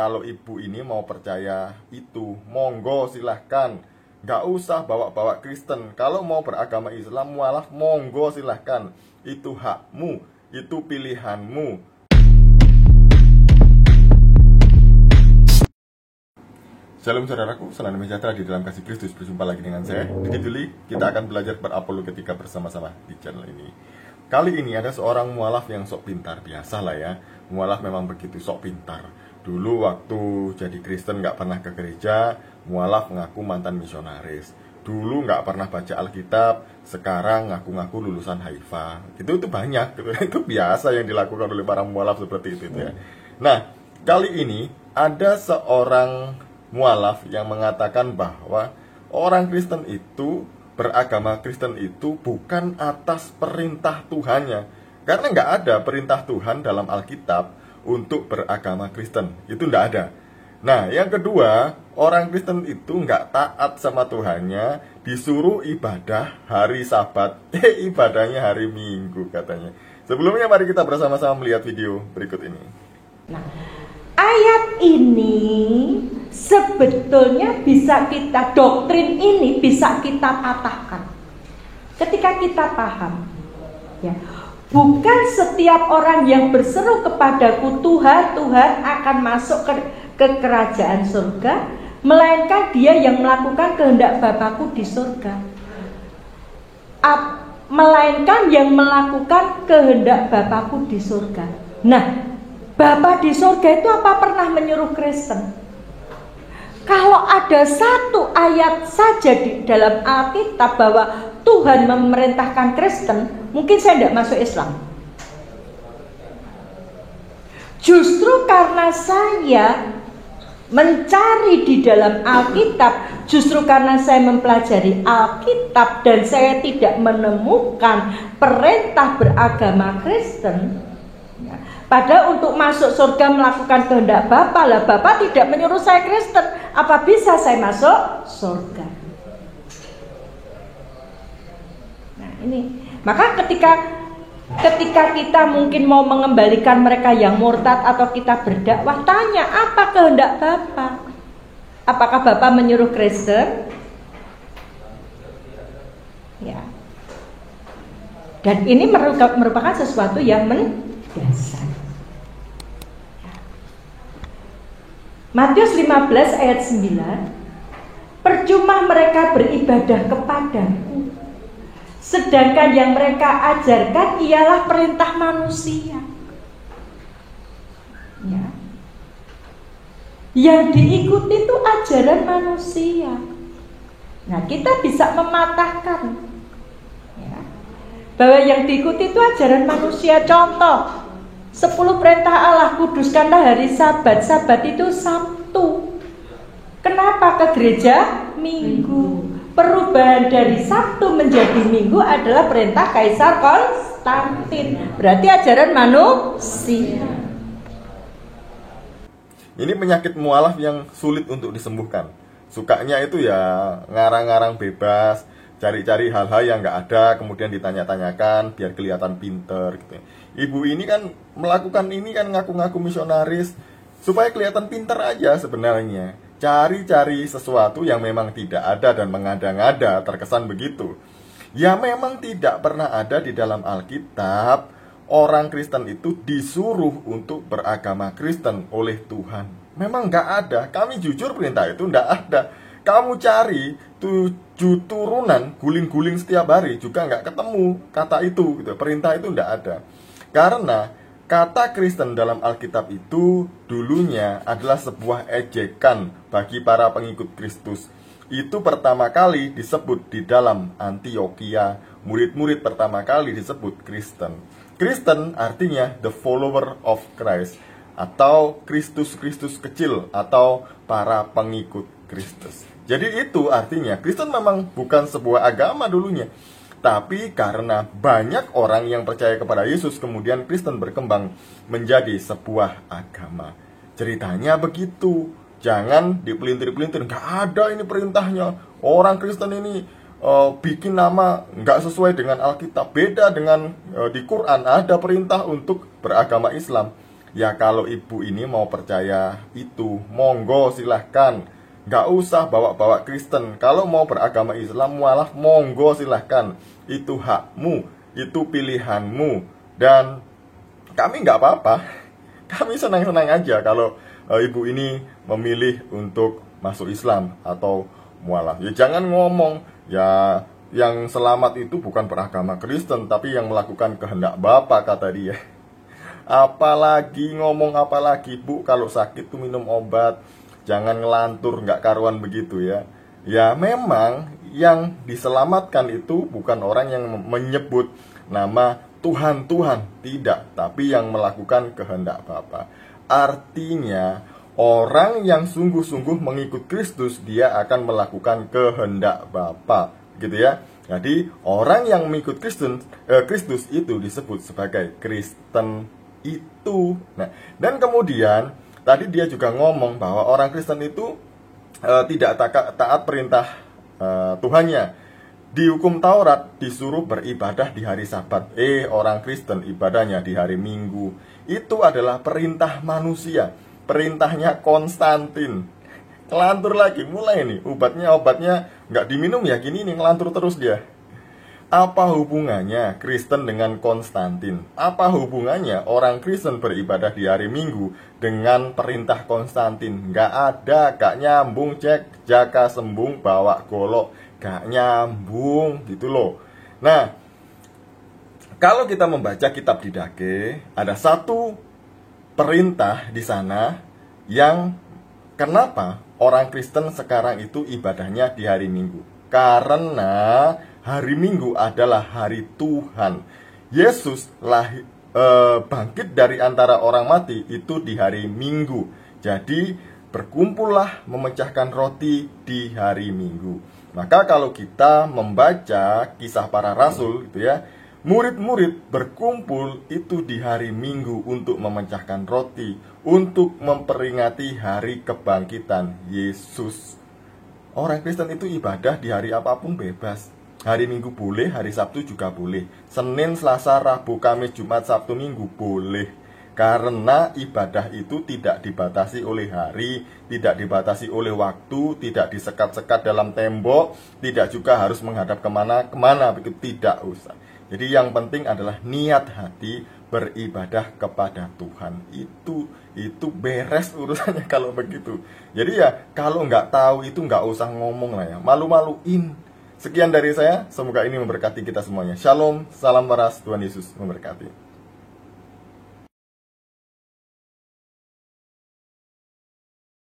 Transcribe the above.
Kalau ibu ini mau percaya itu, monggo silahkan. Nggak usah bawa-bawa Kristen. Kalau mau beragama Islam, mualaf, monggo silahkan. Itu hakmu, itu pilihanmu. Shalom saudaraku, salam sejahtera di dalam kasih Kristus. Berjumpa lagi dengan saya, Didi Juli. Kita akan belajar berapologetika bersama-sama di channel ini. Kali ini ada seorang mualaf yang sok pintar. Biasalah ya, mualaf memang begitu sok pintar. Dulu waktu jadi Kristen gak pernah ke gereja, mualaf ngaku mantan misionaris. Dulu gak pernah baca Alkitab, sekarang ngaku-ngaku lulusan Haifa. Itu banyak, itu biasa yang dilakukan oleh para mualaf seperti itu ya. Nah, kali ini ada seorang mualaf yang mengatakan bahwa orang Kristen itu, beragama Kristen itu bukan atas perintah Tuhannya. Karena nggak ada perintah Tuhan dalam Alkitab untuk beragama Kristen. Itu nggak ada. Nah, yang kedua, orang Kristen itu nggak taat sama Tuhannya, disuruh ibadah hari Sabat. Ibadahnya hari Minggu katanya. Sebelumnya mari kita bersama-sama melihat video berikut ini. Nah, ayat ini sebetulnya bisa kita, doktrin ini bisa kita patahkan ketika kita paham ya. Bukan setiap orang yang berseru kepadaku Tuhan, Tuhan akan masuk ke kerajaan surga, melainkan dia yang melakukan kehendak Bapakku di surga. Melainkan yang melakukan kehendak Bapakku di surga. Nah, Bapa di surga itu apa pernah menyuruh Kristen? Kalau ada satu ayat saja di dalam Alkitab bahwa Tuhan memerintahkan Kristen, mungkin saya tidak masuk Islam. Justru karena saya mencari di dalam Alkitab, justru karena saya mempelajari Alkitab dan saya tidak menemukan perintah beragama Kristen. Padahal untuk masuk surga melakukan kehendak Bapa, lah Bapa tidak menyuruh saya Kristen. Apa bisa saya masuk surga? Nah ini, maka ketika kita mungkin mau mengembalikan mereka yang murtad atau kita berdakwah, tanya apa kehendak Bapa? Apakah Bapa menyuruh Kristen? Ya. Dan ini merupakan sesuatu yang mendasar. Matius 15 ayat 9, percuma mereka beribadah kepadaku, sedangkan yang mereka ajarkan ialah perintah manusia. Ya. Yang diikuti itu ajaran manusia. Nah, kita bisa mematahkan ya, bahwa yang diikuti itu ajaran manusia. Contoh, 10 perintah Allah, kuduskanlah hari Sabat. Sabat itu Sabtu. Kenapa ke gereja? Minggu. Perubahan dari Sabtu menjadi Minggu adalah perintah Kaisar Konstantin. Berarti ajaran manusia. Ini penyakit mualaf yang sulit untuk disembuhkan. Sukanya itu ya ngarang-ngarang bebas, cari-cari hal-hal yang nggak ada, kemudian ditanya-tanyakan biar kelihatan pinter gitu. Ibu ini kan melakukan ini kan ngaku-ngaku misionaris supaya kelihatan pinter aja sebenarnya. Cari-cari sesuatu yang memang tidak ada dan mengada-ngada, terkesan begitu. Ya memang tidak pernah ada di dalam Alkitab orang Kristen itu disuruh untuk beragama Kristen oleh Tuhan. Memang nggak ada. Kami jujur perintah itu nggak ada. Kamu cari 7 turunan guling-guling setiap hari juga nggak ketemu kata itu gitu. Perintah itu nggak ada. Karena kata Kristen dalam Alkitab itu dulunya adalah sebuah ejekan bagi para pengikut Kristus. Itu pertama kali disebut di dalam Antioquia. Murid-murid pertama kali disebut Kristen. Kristen artinya the follower of Christ, atau Kristus-Kristus kecil, atau para pengikut Kristus. Jadi itu artinya Kristen memang bukan sebuah agama dulunya. Tapi karena banyak orang yang percaya kepada Yesus, kemudian Kristen berkembang menjadi sebuah agama. Ceritanya begitu. Jangan dipelintir-pelintir. Nggak ada ini perintahnya. Orang Kristen ini bikin nama nggak sesuai dengan Alkitab. Beda dengan di Quran, ada perintah untuk beragama Islam. Ya kalau ibu ini mau percaya itu, monggo silahkan. Nggak usah bawa-bawa Kristen. Kalau mau beragama Islam, mualaf, monggo silahkan. Itu hakmu, itu pilihanmu. Dan kami nggak apa-apa. Kami senang-senang aja kalau ibu ini memilih untuk masuk Islam atau mualaf. Ya jangan ngomong, ya yang selamat itu bukan beragama Kristen, tapi yang melakukan kehendak Bapa, kata dia. Apalagi ngomong apalagi, Bu, kalau sakit tuh minum obat, jangan ngelantur, nggak karuan begitu ya. Ya memang yang diselamatkan itu bukan orang yang menyebut nama Tuhan, tidak, tapi yang melakukan kehendak Bapa. Artinya orang yang sungguh-sungguh mengikut Kristus, dia akan melakukan kehendak Bapa, gitu ya. Jadi orang yang mengikut Kristus itu disebut sebagai Kristen itu. Nah, dan kemudian tadi dia juga ngomong bahwa orang Kristen itu tidak taat perintah Tuhannya. Di hukum Taurat disuruh beribadah di hari Sabat. Orang Kristen ibadahnya di hari Minggu. Itu adalah perintah manusia. Perintahnya Konstantin. Ngelantur lagi, mulai nih obatnya nggak diminum ya gini nih, ngelantur terus dia. Apa hubungannya Kristen dengan Konstantin? Apa hubungannya orang Kristen beribadah di hari Minggu dengan perintah Konstantin? Nggak ada, gak nyambung, cek, jaka sembung, bawa golok, gak nyambung gitu loh. Nah, kalau kita membaca kitab Didache, ada satu perintah di sana yang kenapa orang Kristen sekarang itu ibadahnya di hari Minggu. Karena hari Minggu adalah hari Tuhan. Yesus bangkit dari antara orang mati itu di hari Minggu. Jadi berkumpullah memecahkan roti di hari Minggu. Maka kalau kita membaca Kisah Para Rasul gitu ya, murid-murid berkumpul itu di hari Minggu untuk memecahkan roti, untuk memperingati hari kebangkitan Yesus. Orang Kristen itu ibadah di hari apapun bebas. Hari Minggu boleh, hari Sabtu juga boleh. Senin, Selasa, Rabu, Kamis, Jumat, Sabtu, Minggu boleh. Karena ibadah itu tidak dibatasi oleh hari, tidak dibatasi oleh waktu, tidak disekat-sekat dalam tembok, tidak juga harus menghadap kemana-kemana, begitu, tidak usah. Jadi yang penting adalah niat hati beribadah kepada Tuhan. Itu beres urusannya kalau begitu. Jadi ya kalau nggak tahu itu nggak usah ngomong lah ya, malu-maluin. Sekian dari saya, semoga ini memberkati kita semuanya. Shalom, salam waras, Tuhan Yesus memberkati.